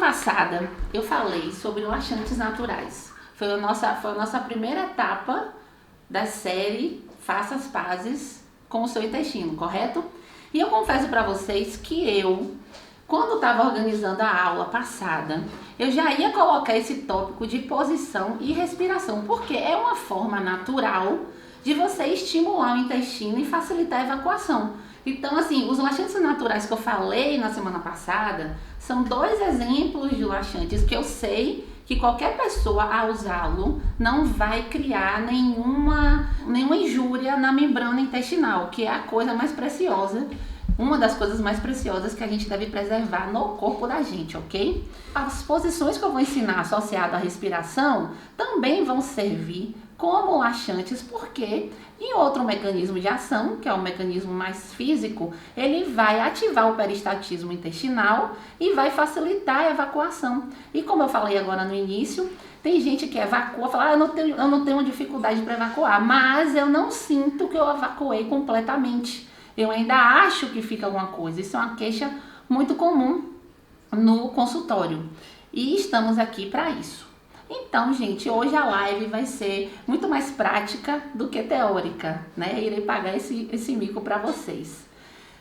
passada eu falei sobre laxantes naturais. Foi a nossa primeira etapa da série Faça as Pazes com o seu intestino, correto? E eu confesso para vocês que quando estava organizando a aula passada, eu já ia colocar esse tópico de posição e respiração, porque é uma forma natural de você estimular o intestino e facilitar a evacuação. Então, assim, os laxantes naturais que eu falei na semana passada são 2 exemplos de laxantes que eu sei que qualquer pessoa ao usá-lo não vai criar nenhuma injúria na membrana intestinal, que é a coisa mais preciosa, uma das coisas mais preciosas que a gente deve preservar no corpo da gente, ok? As posições que eu vou ensinar associadas à respiração também vão servir como laxantes, porque em outro mecanismo de ação, que é o mecanismo mais físico, ele vai ativar o peristaltismo intestinal e vai facilitar a evacuação. E como eu falei agora no início, tem gente que evacua, fala, eu não tenho dificuldade para evacuar, mas eu não sinto que eu evacuei completamente. Eu ainda acho que fica alguma coisa. Isso é uma queixa muito comum no consultório. E estamos aqui para isso. Então, gente, hoje a live vai ser muito mais prática do que teórica, né? Irei pagar esse mico para vocês.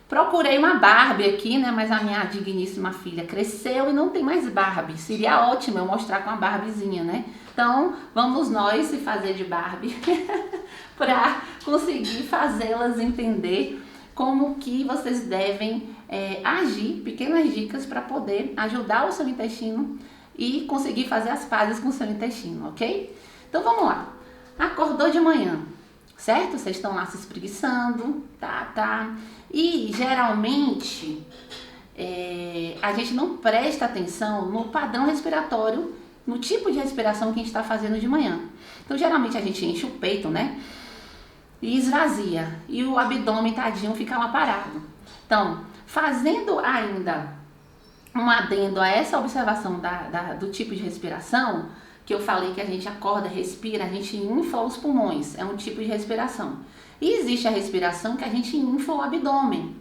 Procurei uma Barbie aqui, né? Mas a minha digníssima filha cresceu e não tem mais Barbie. Seria ótimo eu mostrar com a Barbiezinha, né? Então, vamos nós se fazer de Barbie para conseguir fazê-las entender como que vocês devem agir, pequenas dicas para poder ajudar o seu intestino e conseguir fazer as pazes com o seu intestino, ok? Então vamos lá. Acordou de manhã, certo? Vocês estão lá se espreguiçando, tá. E geralmente a gente não presta atenção no padrão respiratório, no tipo de respiração que a gente está fazendo de manhã. Então geralmente a gente enche o peito, né? E esvazia. E o abdômen, tadinho, fica lá parado. Então, fazendo ainda um adendo a essa observação do tipo de respiração, que eu falei que a gente acorda, respira, a gente infla os pulmões, é um tipo de respiração. E existe a respiração que a gente infla o abdômen.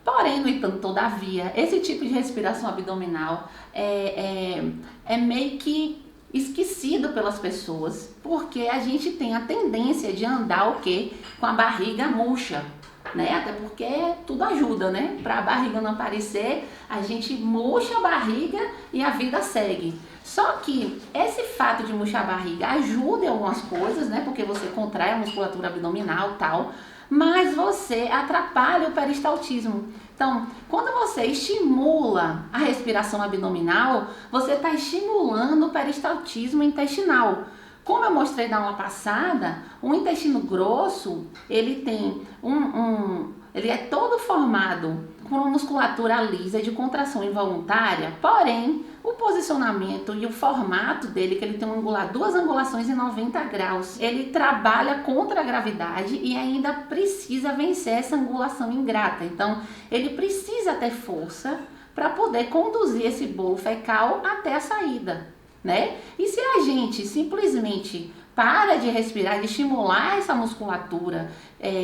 Porém, no entanto, todavia, esse tipo de respiração abdominal é meio que esquecido pelas pessoas, porque a gente tem a tendência de andar o quê? Com a barriga murcha. Né? Até porque tudo ajuda, né? Para a barriga não aparecer, a gente murcha a barriga e a vida segue. Só que esse fato de murchar a barriga ajuda em algumas coisas, né? Porque você contrai a musculatura abdominal e tal, mas você atrapalha o peristaltismo. Então, quando você estimula a respiração abdominal, você está estimulando o peristaltismo intestinal. Como eu mostrei na aula passada, o intestino grosso, ele tem ele é todo formado com uma musculatura lisa de contração involuntária, porém, o posicionamento e o formato dele, que ele tem duas angulações em 90 graus, ele trabalha contra a gravidade e ainda precisa vencer essa angulação ingrata. Então, ele precisa ter força para poder conduzir esse bolo fecal até a saída. Né? E se a gente simplesmente para de respirar, de estimular essa musculatura,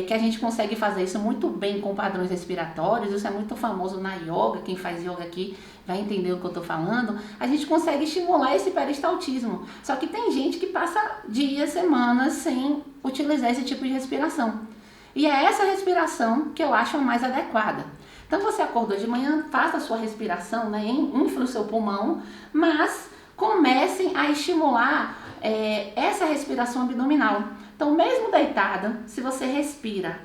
que a gente consegue fazer isso muito bem com padrões respiratórios, isso é muito famoso na yoga, quem faz yoga aqui vai entender o que eu estou falando, a gente consegue estimular esse peristaltismo. Só que tem gente que passa dias, semanas sem utilizar esse tipo de respiração. E é essa respiração que eu acho a mais adequada. Então você acordou de manhã, faça a sua respiração, né? Infla o seu pulmão, mas comecem a estimular essa respiração abdominal. Então, mesmo deitada, se você respira,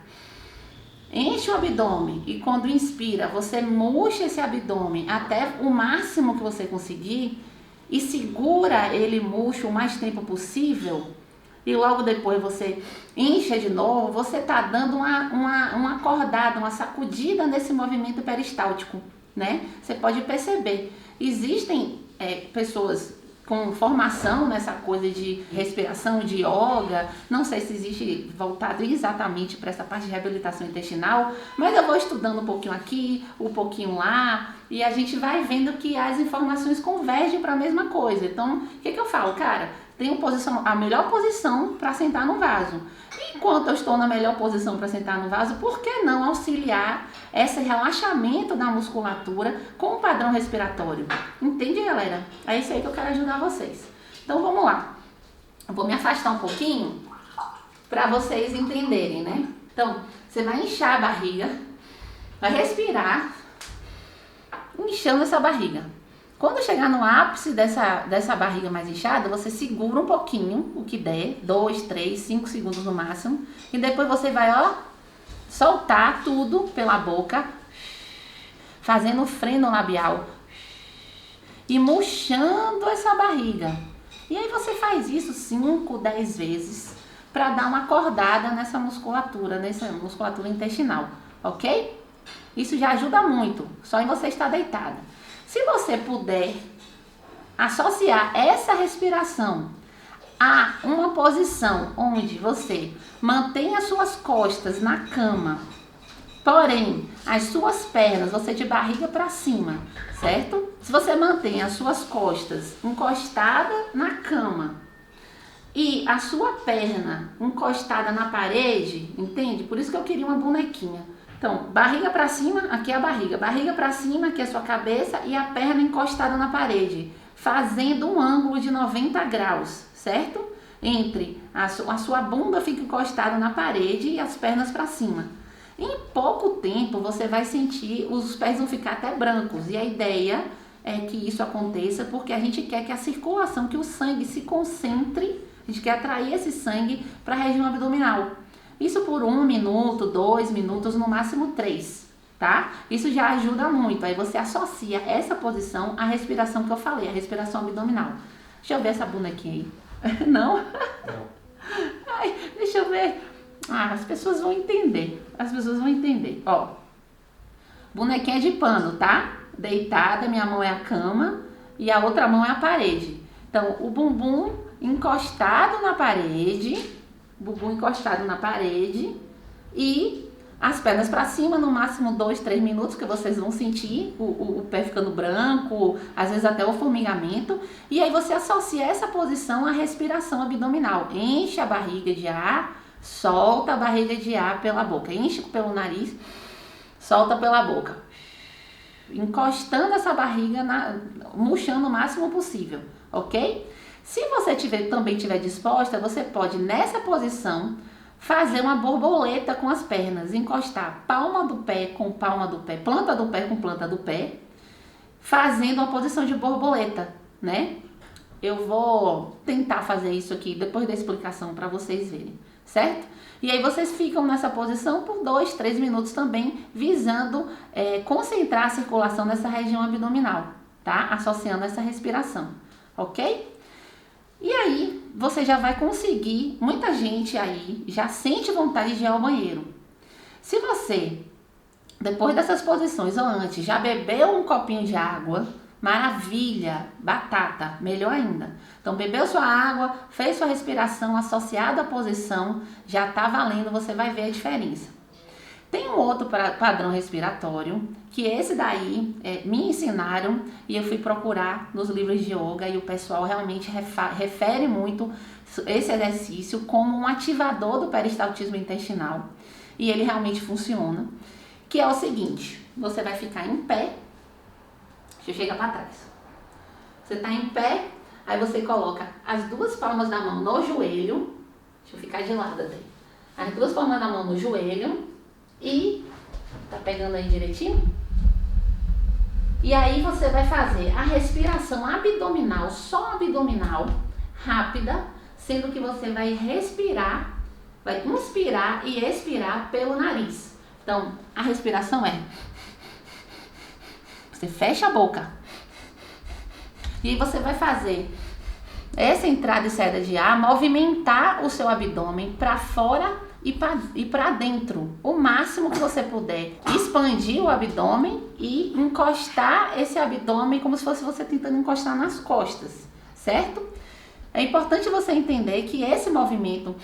enche o abdômen e quando inspira, você murcha esse abdômen até o máximo que você conseguir e segura ele murcho o mais tempo possível e logo depois você incha de novo, você está dando uma acordada, uma sacudida nesse movimento peristáltico, né? Você pode perceber, existem pessoas com formação nessa coisa de respiração, de yoga, não sei se existe voltado exatamente para essa parte de reabilitação intestinal, mas eu vou estudando um pouquinho aqui, um pouquinho lá, e a gente vai vendo que as informações convergem para a mesma coisa. Então, o que eu falo? Cara, tenho a melhor posição para sentar no vaso. Enquanto eu estou na melhor posição para sentar no vaso, por que não auxiliar esse relaxamento da musculatura com o padrão respiratório? Entende, galera? É isso aí que eu quero ajudar vocês. Então vamos lá. Eu vou me afastar um pouquinho para vocês entenderem, né? Então, você vai inchar a barriga, vai respirar, inchando essa barriga. Quando chegar no ápice dessa barriga mais inchada, você segura um pouquinho, o que der, 2, 3, 5 segundos no máximo. E depois você vai, ó, soltar tudo pela boca, fazendo freno labial e murchando essa barriga. E aí você faz isso 5, 10 vezes para dar uma acordada nessa musculatura intestinal, ok? Isso já ajuda muito, só em você estar deitada. Se você puder associar essa respiração a uma posição onde você mantém as suas costas na cama, porém as suas pernas, você de barriga para cima, certo? Se você mantém as suas costas encostadas na cama e a sua perna encostada na parede, entende? Por isso que eu queria uma bonequinha. Então, barriga para cima, aqui é a barriga para cima, aqui é a sua cabeça e a perna encostada na parede, fazendo um ângulo de 90 graus, certo? Entre a sua bunda fica encostada na parede e as pernas para cima. Em pouco tempo você vai sentir, os pés vão ficar até brancos, e a ideia é que isso aconteça porque a gente quer que a circulação, que o sangue se concentre, a gente quer atrair esse sangue para a região abdominal. Isso por 1 minuto, 2 minutos, no máximo 3, tá? Isso já ajuda muito. Aí você associa essa posição à respiração que eu falei, a respiração abdominal. Deixa eu ver essa bonequinha aí. Não? Não. Ai, deixa eu ver. Ah, as pessoas vão entender. Ó, bonequinha de pano, tá? Deitada, minha mão é a cama e a outra mão é a parede. Então, o bumbum encostado na parede... bumbum encostado na parede e as pernas para cima, no máximo 2, 3 minutos, que vocês vão sentir o pé ficando branco, às vezes até o formigamento. E aí você associa essa posição à respiração abdominal. Enche a barriga de ar, solta a barriga de ar pela boca. Enche pelo nariz, solta pela boca. Encostando essa barriga, murchando o máximo possível, ok? Se você também estiver disposta, você pode, nessa posição, fazer uma borboleta com as pernas. Encostar palma do pé com palma do pé, planta do pé com planta do pé, fazendo uma posição de borboleta, né? Eu vou tentar fazer isso aqui depois da explicação para vocês verem, certo? E aí vocês ficam nessa posição por 2, 3 minutos também, visando concentrar a circulação nessa região abdominal, tá? Associando essa respiração, ok? E aí, você já vai conseguir, muita gente aí já sente vontade de ir ao banheiro. Se você, depois dessas posições ou antes, já bebeu um copinho de água, maravilha, batata, melhor ainda. Então, bebeu sua água, fez sua respiração associada à posição, já tá valendo, você vai ver a diferença. Tem um outro padrão respiratório, que esse daí me ensinaram e eu fui procurar nos livros de yoga e o pessoal realmente refere muito esse exercício como um ativador do peristaltismo intestinal e ele realmente funciona, que é o seguinte: você vai ficar em pé, deixa eu chegar para trás, você tá em pé, aí você coloca as 2 palmas da mão no joelho, deixa eu ficar de lado até, as 2 palmas da mão no joelho. E tá pegando aí direitinho? E aí você vai fazer a respiração abdominal, só abdominal, rápida, sendo que você vai respirar, vai inspirar e expirar pelo nariz. Então, a respiração é: você fecha a boca. E aí você vai fazer essa entrada e saída de ar, movimentar o seu abdômen para fora e para dentro, o máximo que você puder. Expandir o abdômen e encostar esse abdômen como se fosse você tentando encostar nas costas, certo? É importante você entender que esse movimento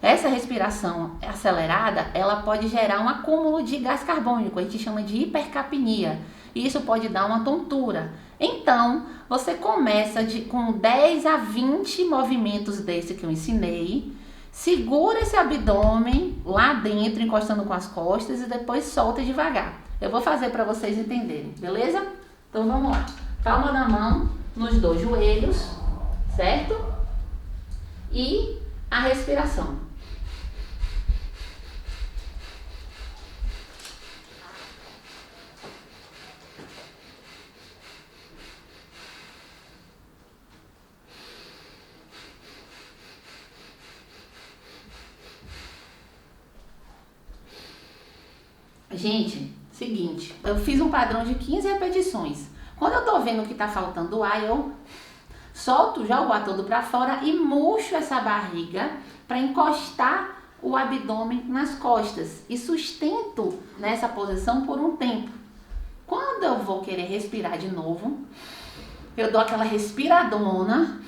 Essa respiração acelerada, ela pode gerar um acúmulo de gás carbônico, a gente chama de hipercapnia. E isso pode dar uma tontura. Então, você começa com 10 a 20 movimentos desse que eu ensinei. Segura esse abdômen lá dentro, encostando com as costas, e depois solta devagar. Eu vou fazer para vocês entenderem, beleza? Então vamos lá. Palma da mão nos 2 joelhos, certo? E a respiração. Gente, seguinte, eu fiz um padrão de 15 repetições. Quando eu tô vendo que tá faltando ar, eu solto já o ar todo pra fora e murcho essa barriga para encostar o abdômen nas costas e sustento nessa posição por um tempo. Quando eu vou querer respirar de novo, eu dou aquela respiradona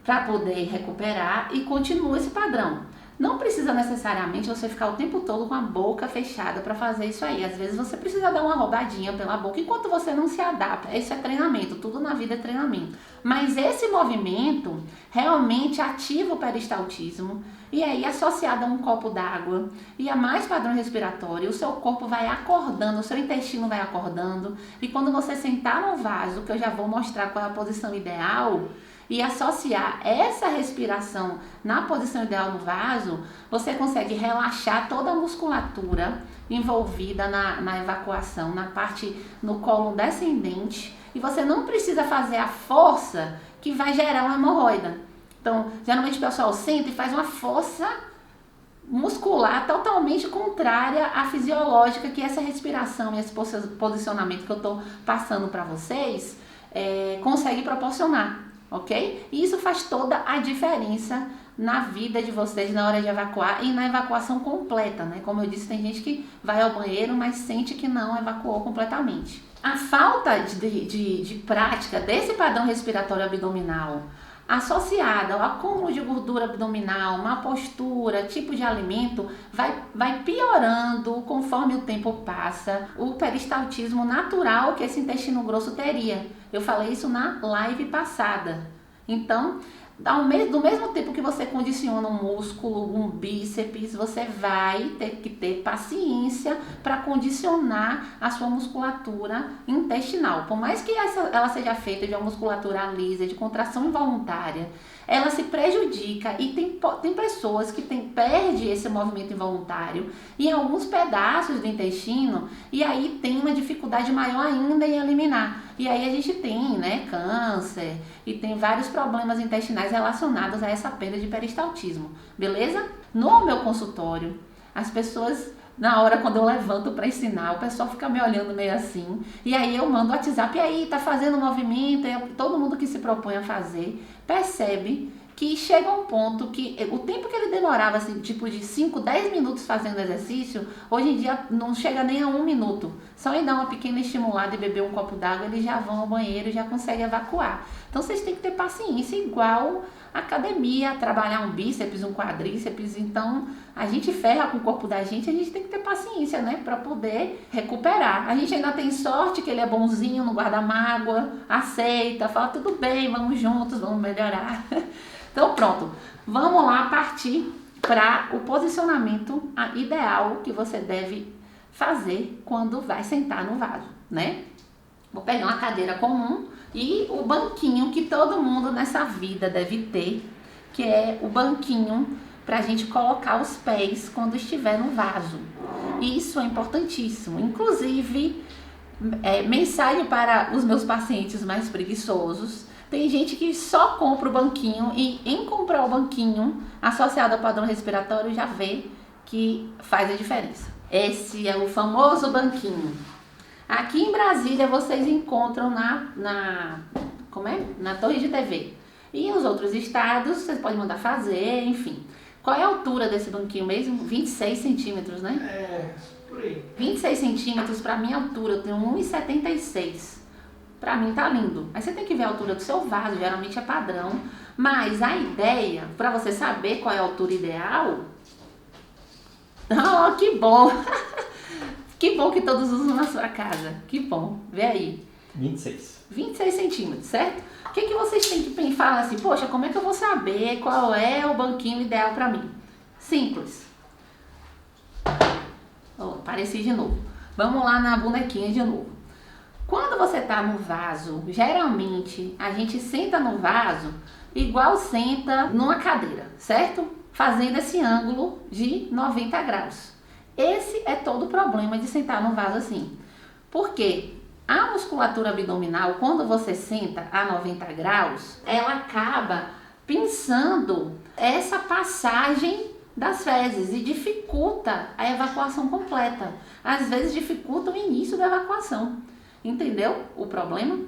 para poder recuperar e continuo esse padrão. Não precisa necessariamente você ficar o tempo todo com a boca fechada para fazer isso aí. Às vezes você precisa dar uma rodadinha pela boca enquanto você não se adapta. Isso é treinamento, tudo na vida é treinamento. Mas esse movimento realmente ativa o peristaltismo e aí associado a um copo d'água e a mais padrão respiratório, o seu corpo vai acordando, o seu intestino vai acordando e quando você sentar no vaso, que eu já vou mostrar qual é a posição ideal, e associar essa respiração na posição ideal no vaso, você consegue relaxar toda a musculatura envolvida na evacuação, na parte no colo descendente, e você não precisa fazer a força que vai gerar uma hemorroida. Então, geralmente o pessoal senta e faz uma força muscular totalmente contrária à fisiológica que essa respiração e esse posicionamento que eu estou passando para vocês consegue proporcionar. Ok? E isso faz toda a diferença na vida de vocês na hora de evacuar e na evacuação completa, né? Como eu disse, tem gente que vai ao banheiro, mas sente que não evacuou completamente. A falta de prática desse padrão respiratório abdominal associada ao acúmulo de gordura abdominal, má postura, tipo de alimento, vai piorando conforme o tempo passa o peristaltismo natural que esse intestino grosso teria. Eu falei isso na live passada. Então, do mesmo tempo que você condiciona um músculo, um bíceps, você vai ter que ter paciência para condicionar a sua musculatura intestinal. Por mais que ela seja feita de uma musculatura lisa, de contração involuntária, ela se prejudica e tem pessoas que perde esse movimento involuntário em alguns pedaços do intestino e aí tem uma dificuldade maior ainda em eliminar. E aí a gente tem, né, câncer e tem vários problemas intestinais relacionados a essa perda de peristaltismo, beleza? No meu consultório, as pessoas, na hora quando eu levanto para ensinar, o pessoal fica me olhando meio assim, e aí eu mando o WhatsApp, e aí, tá fazendo movimento, e todo mundo que se propõe a fazer, percebe que chega um ponto que o tempo que ele demorava, assim, tipo de 5, 10 minutos fazendo exercício, hoje em dia não chega nem a 1 minuto. Só em dar uma pequena estimulada e beber um copo d'água, eles já vão ao banheiro e já conseguem evacuar. Então vocês têm que ter paciência, igual academia, trabalhar um bíceps, um quadríceps. Então a gente ferra com o corpo da gente, a gente tem que ter paciência, né, para poder recuperar. A gente ainda tem sorte que ele é bonzinho, não guarda mágoa, aceita, fala tudo bem, vamos juntos, vamos melhorar. Então pronto, vamos lá partir para o posicionamento ideal que você deve fazer quando vai sentar no vaso, né? Vou pegar uma cadeira comum e o banquinho que todo mundo nessa vida deve ter, que é o banquinho para a gente colocar os pés quando estiver no vaso. Isso é importantíssimo. Inclusive, mensagem para os meus pacientes mais preguiçosos. Tem gente que só compra o banquinho e em comprar o banquinho associado ao padrão respiratório já vê que faz a diferença. Esse é o famoso banquinho. Aqui em Brasília vocês encontram na Torre de TV. E os outros estados vocês podem mandar fazer, enfim. Qual é a altura desse banquinho mesmo? 26 centímetros, né? Por aí. 26 centímetros para minha altura, eu tenho 1,76. Pra mim tá lindo. Aí você tem que ver a altura do seu vaso, geralmente é padrão. Mas a ideia, para você saber qual é a altura ideal... Oh, que bom! Que bom que todos usam na sua casa. Que bom. Vê aí. 26 centímetros, certo? O que vocês têm que falar assim? Poxa, como é que eu vou saber qual é o banquinho ideal para mim? Simples. Oh, apareci de novo. Vamos lá na bonequinha de novo. Quando você tá no vaso, geralmente a gente senta no vaso igual senta numa cadeira, certo? Fazendo esse ângulo de 90 graus. Esse é todo o problema de sentar no vaso assim. Porque a musculatura abdominal, quando você senta a 90 graus, ela acaba pinçando essa passagem das fezes e dificulta a evacuação completa. Às vezes dificulta o início da evacuação. Entendeu o problema?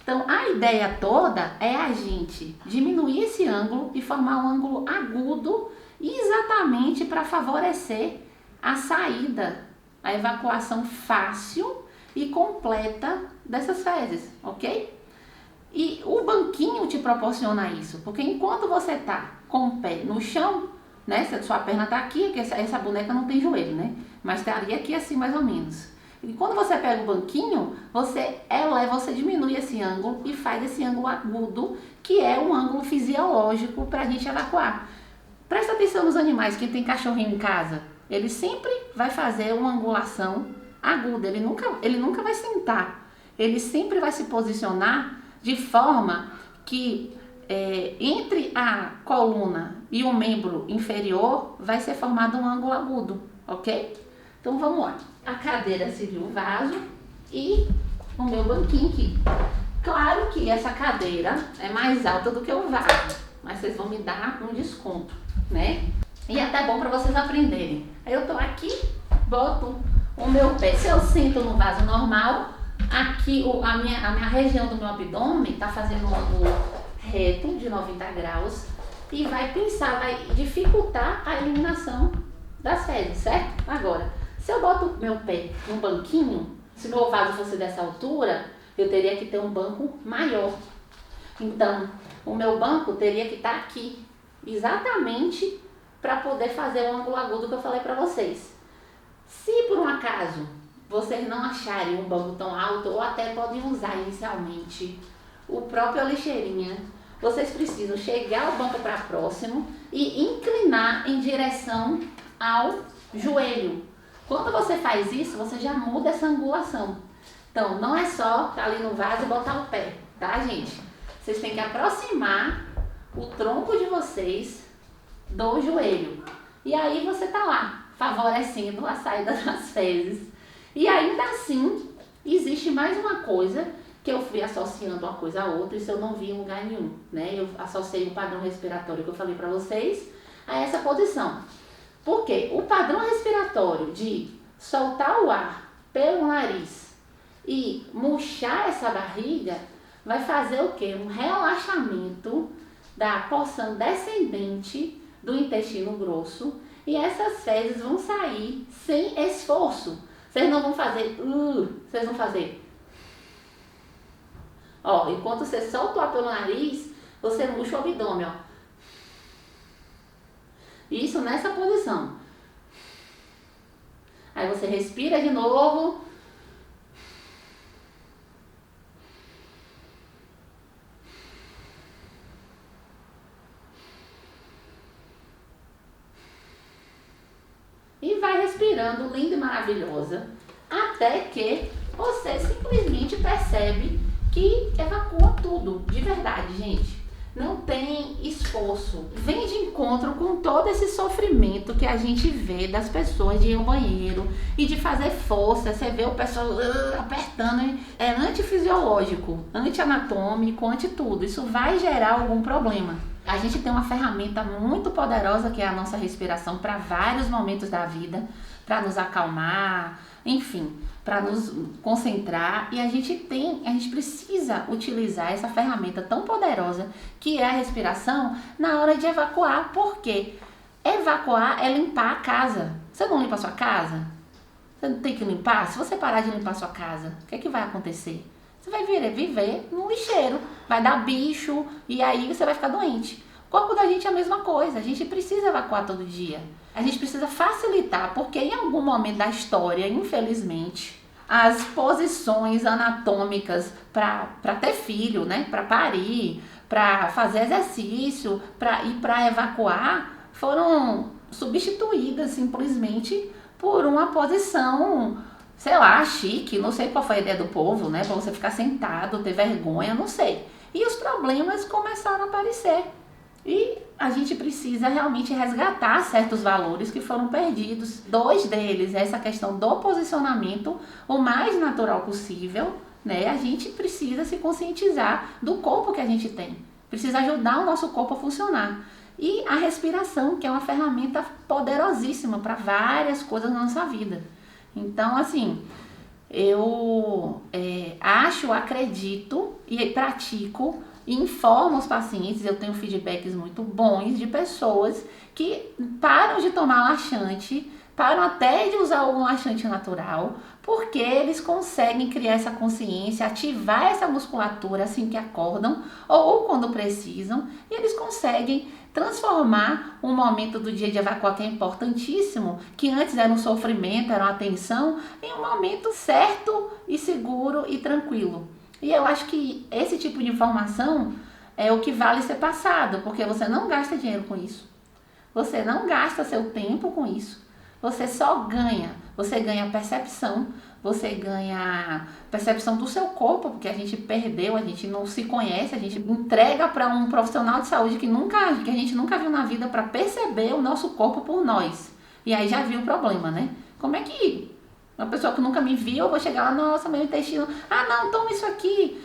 Então, a ideia toda é a gente diminuir esse ângulo e formar um ângulo agudo exatamente para favorecer a saída, a evacuação fácil e completa dessas fezes, ok? E o banquinho te proporciona isso, porque enquanto você está com o pé no chão, né? Se a sua perna está aqui, porque essa boneca não tem joelho, né? Mas estaria aqui assim mais ou menos. E quando você pega o banquinho, você eleva, você diminui esse ângulo e faz esse ângulo agudo, que é um ângulo fisiológico para a gente evacuar. Presta atenção nos animais, quem tem cachorrinho em casa, ele sempre vai fazer uma angulação aguda, ele nunca vai sentar, ele sempre vai se posicionar de forma que entre a coluna e o membro inferior vai ser formado um ângulo agudo, ok? Então vamos lá. A cadeira seria o vaso e o meu banquinho aqui. Claro que essa cadeira é mais alta do que o vaso, mas vocês vão me dar um desconto, né? E é até bom para vocês aprenderem. Aí eu tô aqui, boto o meu pé. Se eu sento no vaso normal, aqui a minha região do meu abdômen tá fazendo um ângulo reto de 90 graus e vai pinçar, vai dificultar a eliminação das fezes, certo? Agora, se eu boto meu pé num banquinho, se meu vaso fosse dessa altura, eu teria que ter um banco maior. Então, o meu banco teria que estar aqui, exatamente para poder fazer o ângulo agudo que eu falei para vocês. Se por um acaso vocês não acharem um banco tão alto, ou até podem usar inicialmente o próprio lixeirinha, vocês precisam chegar o banco para próximo e inclinar em direção ao joelho. Quando você faz isso, você já muda essa angulação. Então, não é só estar ali no vaso e botar o pé, tá, gente? Vocês têm que aproximar o tronco de vocês do joelho. E aí você tá lá, favorecendo a saída das fezes. E ainda assim, existe mais uma coisa que eu fui associando uma coisa a outra, isso eu não vi em lugar nenhum, né? Eu associei o padrão respiratório que eu falei para vocês a essa posição. Porque o padrão respiratório de soltar o ar pelo nariz e murchar essa barriga vai fazer o quê? Um relaxamento da porção descendente do intestino grosso e essas fezes vão sair sem esforço. Vocês não vão fazer, vocês vão fazer. Ó, enquanto você solta o ar pelo nariz, você murcha o abdômen, ó. Isso nessa posição. Aí você respira de novo. E vai respirando linda e maravilhosa. Até que você simplesmente percebe que evacua tudo. De verdade, gente. Não tem esforço. Vem de encontro com todo esse sofrimento que a gente vê das pessoas de ir ao banheiro e de fazer força. Você vê o pessoal apertando. É antifisiológico, anti-anatômico, anti-tudo. Isso vai gerar algum problema. A gente tem uma ferramenta muito poderosa que é a nossa respiração para vários momentos da vida, para nos acalmar, enfim, para nos concentrar, e a gente precisa utilizar essa ferramenta tão poderosa que é a respiração na hora de evacuar, porque evacuar é limpar a casa. Você não limpa a sua casa? Você não tem que limpar? Se você parar de limpar a sua casa, o que é que vai acontecer? Você vai viver num lixeiro, vai dar bicho e aí você vai ficar doente. O corpo da gente é a mesma coisa, a gente precisa evacuar todo dia. A gente precisa facilitar, porque em algum momento da história, infelizmente, as posições anatômicas para ter filho, né, para parir, para fazer exercício e para evacuar foram substituídas simplesmente por uma posição, sei lá, chique, não sei qual foi a ideia do povo, né, para você ficar sentado, ter vergonha, não sei. E os problemas começaram a aparecer. E a gente precisa realmente resgatar certos valores que foram perdidos. 2 deles é essa questão do posicionamento o mais natural possível, né? A gente precisa se conscientizar do corpo que a gente tem. Precisa ajudar o nosso corpo a funcionar. E a respiração, que é uma ferramenta poderosíssima para várias coisas na nossa vida. Então, assim, eu acredito e pratico e informo os pacientes, eu tenho feedbacks muito bons de pessoas que param de tomar laxante, param até de usar algum laxante natural, porque eles conseguem criar essa consciência, ativar essa musculatura assim que acordam ou quando precisam, e eles conseguem transformar um momento do dia de evacuar que é importantíssimo, que antes era um sofrimento, era uma tensão, em um momento certo e seguro e tranquilo. E eu acho que esse tipo de informação é o que vale ser passado, porque você não gasta dinheiro com isso. Você não gasta seu tempo com isso. Você só ganha. Você ganha percepção, você ganha percepção do seu corpo, porque a gente perdeu, a gente não se conhece, a gente entrega para um profissional de saúde que a gente nunca viu na vida para perceber o nosso corpo por nós. E aí já viu o problema, né? Como é que uma pessoa que nunca me viu, eu vou chegar lá, nossa, meu intestino, não, toma isso aqui.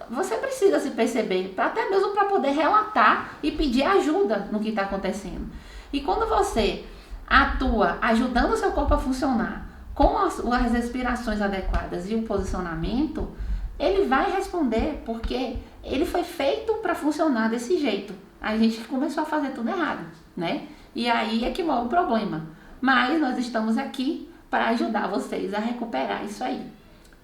Você precisa se perceber, até mesmo para poder relatar e pedir ajuda no que está acontecendo. E quando você atua ajudando o seu corpo a funcionar com as respirações adequadas e o posicionamento, ele vai responder, porque ele foi feito para funcionar desse jeito. A gente começou a fazer tudo errado, né? E aí é que mora o problema. Mas nós estamos aqui para ajudar vocês a recuperar isso aí.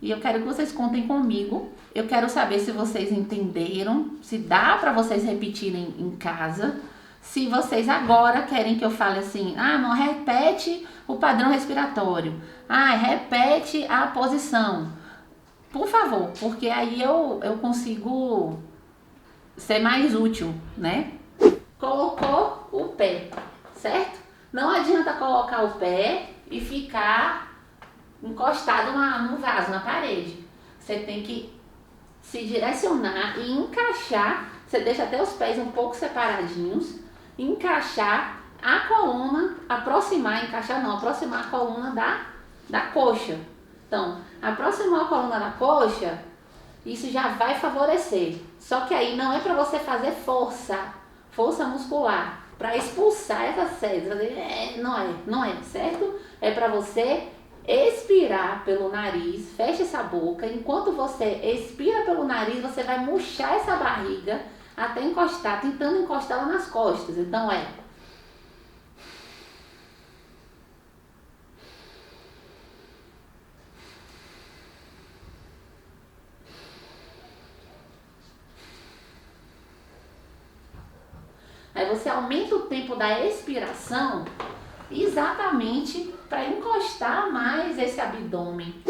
E eu quero que vocês contem comigo. Eu quero saber se vocês entenderam, se dá para vocês repetirem em casa. Se vocês agora querem que eu fale assim, não, repete o padrão respiratório. Repete a posição. Por favor, porque aí eu consigo ser mais útil, né? Colocou o pé, certo? Não adianta colocar o pé e ficar encostado no vaso, na parede. Você tem que se direcionar e encaixar. Você deixa até os pés um pouco separadinhos. Encaixar a coluna, aproximar a coluna da coxa. Então, aproximar a coluna da coxa, isso já vai favorecer. Só que aí não é para você fazer força muscular, para expulsar essas células. Não é, certo? É para você expirar pelo nariz, fecha essa boca. Enquanto você expira pelo nariz, você vai murchar essa barriga até encostar, tentando encostar lá nas costas. Então aí você aumenta o tempo da expiração exatamente para encostar mais esse abdômen.